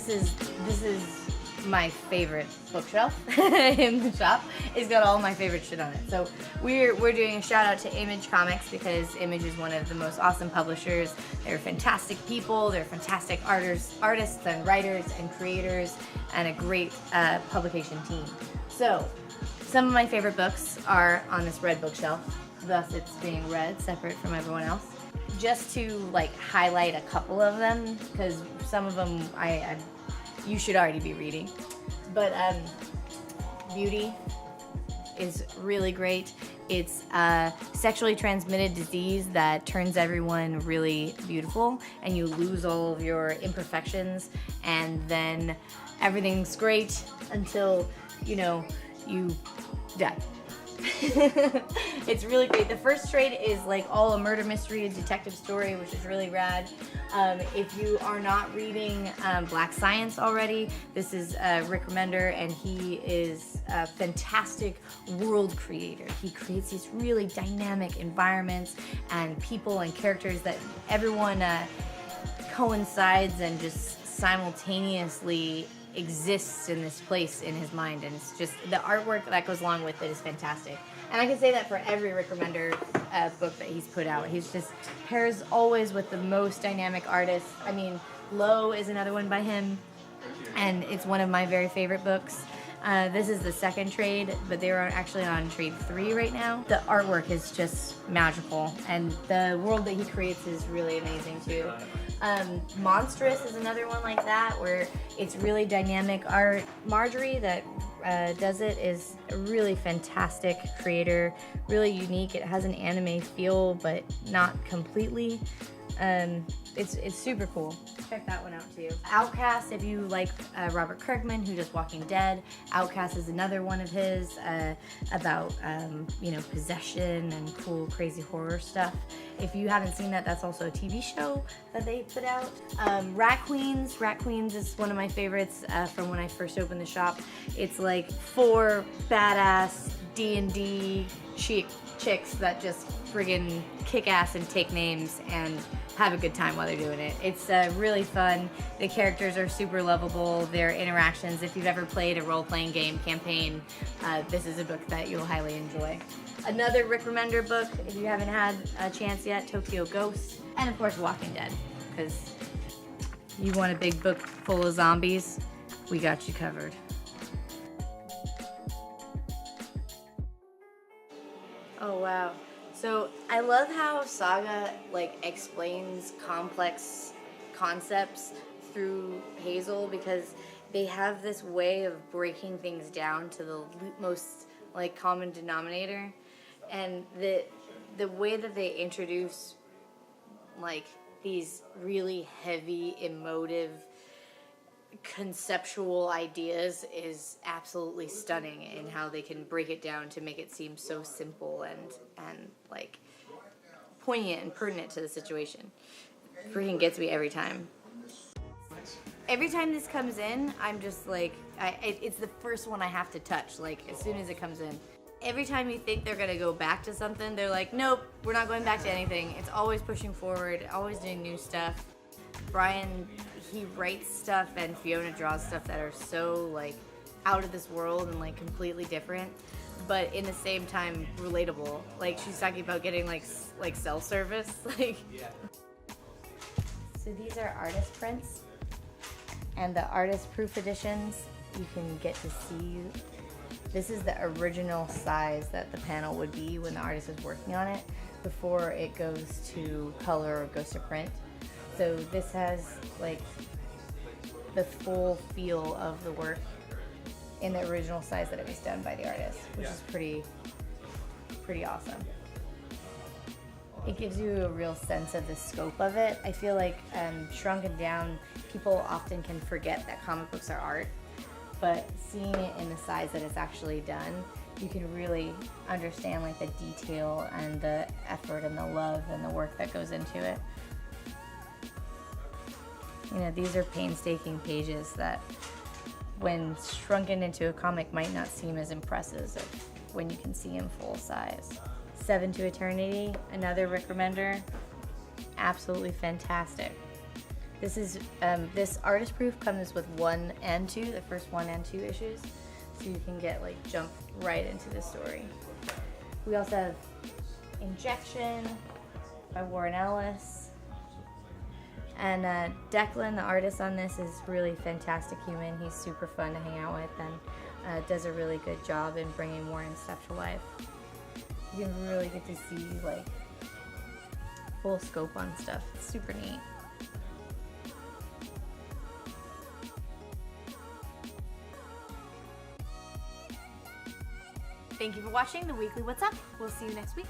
this is my favorite bookshelf in the shop. It's got all my favorite shit on it. So we're doing a shout out to Image Comics because Image is one of the most awesome publishers. They're fantastic people. They're fantastic artists and writers and creators, and a great publication team. So some of my favorite books are on this red bookshelf. Thus it's being read separate from everyone else. Just to like highlight a couple of them, because some of them you should already be reading. But Beauty is really great. It's a sexually transmitted disease that turns everyone really beautiful, and you lose all of your imperfections, and then everything's great until, you know, you die. It's really great. The first trade is like all a murder mystery, a detective story, which is really rad. If you are not reading Black Science already, this is Rick Remender, and he is a fantastic world creator. He creates these really dynamic environments and people and characters that everyone coincides and just simultaneously exists in this place in his mind, and it's just the artwork that goes along with it is fantastic. And I can say that for every Rick Remender book that he's put out. He's just pairs always with the most dynamic artists. I mean, Low is another one by him, and it's one of my very favorite books. This is the second trade, but they are actually on trade 3 right now. The artwork is just magical, and the world that he creates is really amazing too. Monstrous is another one like that, where it's really dynamic art. Marjorie that does it is a really fantastic creator, really unique. It has an anime feel, but not completely. It's super cool. Check that one out too. Outcast, if you like Robert Kirkman, who does Walking Dead. Outcast is another one of his about you know, possession and cool, crazy horror stuff. If you haven't seen that, that's also a TV show that they put out. Rat Queens. Rat Queens is one of my favorites from when I first opened the shop. It's like 4 badass D&D chicks that just friggin' kick ass and take names and have a good time while they're doing it. It's really fun. The characters are super lovable. Their interactions, if you've ever played a role-playing game campaign, this is a book that you'll highly enjoy. Another Rick Remender book, if you haven't had a chance yet, Tokyo Ghost. And of course, Walking Dead, because you want a big book full of zombies, we got you covered. Oh wow. So I love how Saga like explains complex concepts through Hazel, because they have this way of breaking things down to the most like common denominator, and the way that they introduce like these really heavy, emotive, conceptual ideas is absolutely stunning in how they can break it down to make it seem so simple and like poignant and pertinent to the situation. Freaking gets me every time. Every time this comes in, I'm just like, it's the first one I have to touch, like as soon as it comes in. Every time you think they're gonna go back to something, they're like, nope, we're not going back to anything. It's always pushing forward, always doing new stuff. Brian, he writes stuff, and Fiona draws stuff that are so like out of this world and like completely different, but in the same time relatable. Like she's talking about getting like self-service, like. So these are artist prints, and the artist proof editions you can get to see. This is the original size that the panel would be when the artist is working on it before it goes to color or goes to print. So this has like the full feel of the work in the original size that it was done by the artist, which is pretty awesome. It gives you a real sense of the scope of it. I feel like shrunken down, people often can forget that comic books are art, but seeing it in the size that it's actually done, you can really understand like the detail and the effort and the love and the work that goes into it. You know, these are painstaking pages that, when shrunken into a comic, might not seem as impressive when you can see him full size. 7 to Eternity, another Rick Remender, absolutely fantastic. This is this artist proof comes with 1 and 2, the first 1 and 2 issues, so you can get like jump right into the story. We also have Injection by Warren Ellis, and Declan, the artist on this, is really fantastic human. He's super fun to hang out with and does a really good job in bringing Warren stuff to life. You can really get to see like full scope on stuff. It's super neat. Thank you for watching the weekly What's Up. We'll see you next week.